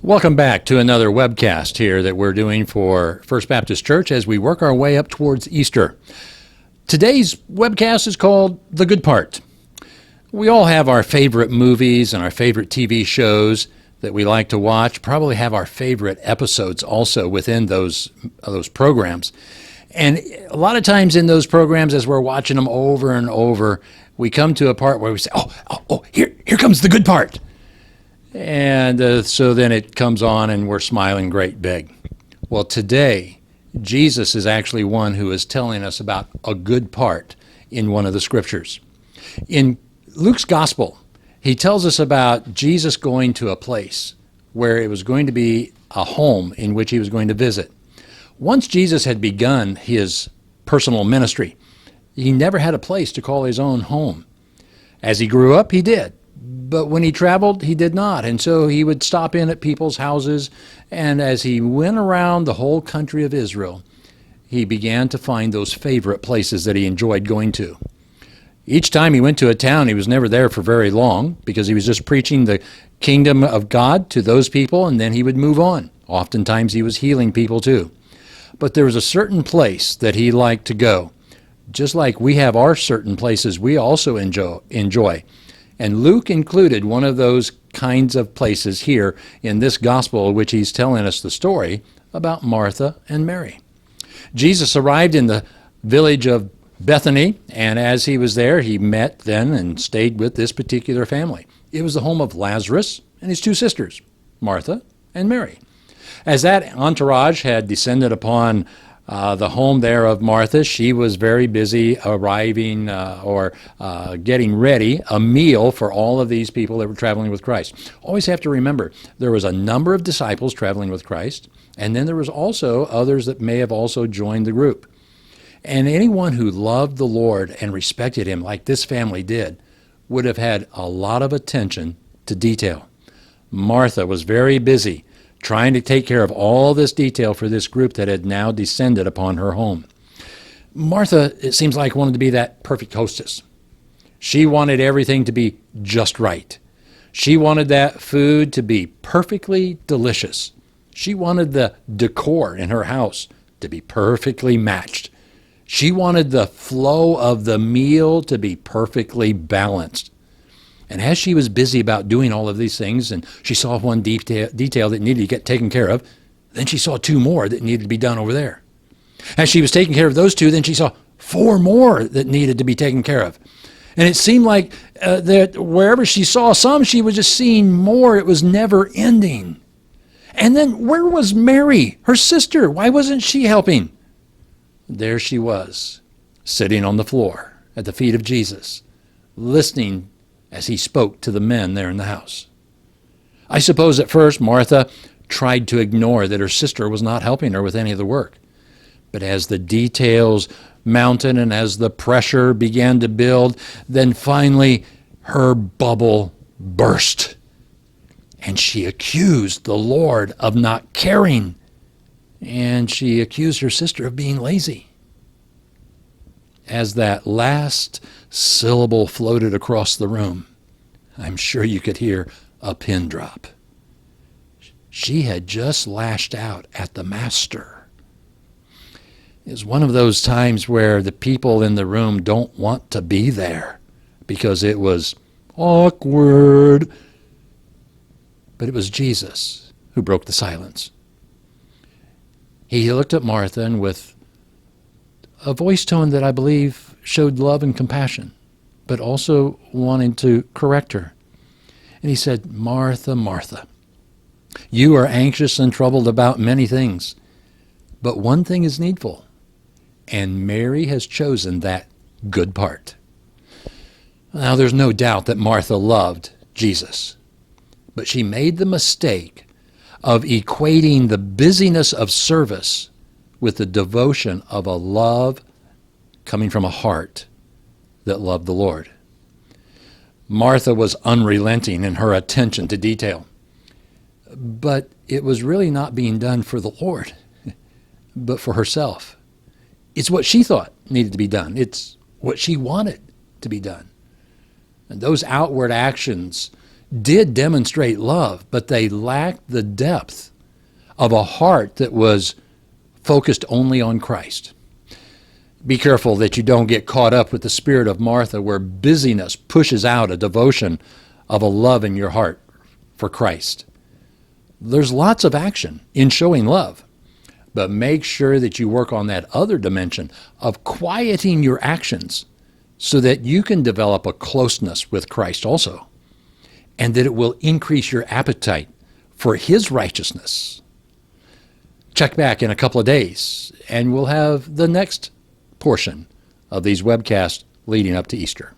Welcome back to another webcast here that we're doing for First Baptist Church as we work our way up towards Easter. Today's webcast is called The Good Part. We all have our favorite movies and our favorite TV shows that we like to watch, probably have our favorite episodes also within those programs. And a lot of times in those programs, as we're watching them over and over, we come to a part where we say, here comes the good part. And so then it comes on and we're smiling great big. Well, today, Jesus is actually one who is telling us about a good part in one of the scriptures. In Luke's gospel, he tells us about Jesus going to a place where it was going to be a home in which he was going to visit. Once Jesus had begun his personal ministry, he never had a place to call his own home. As he grew up, he did. But when he traveled, he did not. And so he would stop in at people's houses. And as he went around the whole country of Israel, he began to find those favorite places that he enjoyed going to. Each time he went to a town, he was never there for very long because he was just preaching the kingdom of God to those people, and then he would move on. Oftentimes he was healing people too. But there was a certain place that he liked to go. Just like we have our certain places we also enjoy. And Luke included one of those kinds of places here in this gospel, which he's telling us the story about Martha and Mary. Jesus arrived in the village of Bethany, and as he was there, he met then and stayed with this particular family. It was the home of Lazarus and his two sisters, Martha and Mary. As that entourage had descended upon the home there of Martha, she was very busy arriving getting ready a meal for all of these people that were traveling with Christ. Always have to remember, there was a number of disciples traveling with Christ, and then there was also others that may have also joined the group. And anyone who loved the Lord and respected him like this family did would have had a lot of attention to detail. Martha was very busy trying to take care of all this detail for this group that had now descended upon her home. Martha, it seems like, wanted to be that perfect hostess. She wanted everything to be just right. She wanted that food to be perfectly delicious. She wanted the decor in her house to be perfectly matched. She wanted the flow of the meal to be perfectly balanced. And as she was busy about doing all of these things, and she saw one detail that needed to get taken care of, then she saw two more that needed to be done over there. As she was taking care of those two, then she saw four more that needed to be taken care of. And it seemed like that wherever she saw some, she was just seeing more. It was never ending. And then where was Mary, her sister? Why wasn't she helping? There she was, sitting on the floor at the feet of Jesus, listening as he spoke to the men there in the house. I suppose at first Martha tried to ignore that her sister was not helping her with any of the work. But as the details mounted and as the pressure began to build, then finally her bubble burst. And she accused the Lord of not caring. And she accused her sister of being lazy. As that last syllable floated across the room, I'm sure you could hear a pin drop. She had just lashed out at the master. It's one of those times where the people in the room don't want to be there because it was awkward. But it was Jesus who broke the silence. He looked at Martha and with a voice tone that I believe showed love and compassion, but also wanting to correct her. And he said, Martha, Martha, you are anxious and troubled about many things, but one thing is needful, and Mary has chosen that good part. Now, there's no doubt that Martha loved Jesus, but she made the mistake of equating the busyness of service with the devotion of a love coming from a heart that loved the Lord. Martha was unrelenting in her attention to detail, but it was really not being done for the Lord, but for herself. It's what she thought needed to be done. It's what she wanted to be done. And those outward actions did demonstrate love, but they lacked the depth of a heart that was focused only on Christ. Be careful that you don't get caught up with the spirit of Martha, where busyness pushes out a devotion of a love in your heart for Christ. There's lots of action in showing love, but make sure that you work on that other dimension of quieting your actions so that you can develop a closeness with Christ also, and that it will increase your appetite for His righteousness. Check back in a couple of days, and we'll have the next portion of these webcasts leading up to Easter.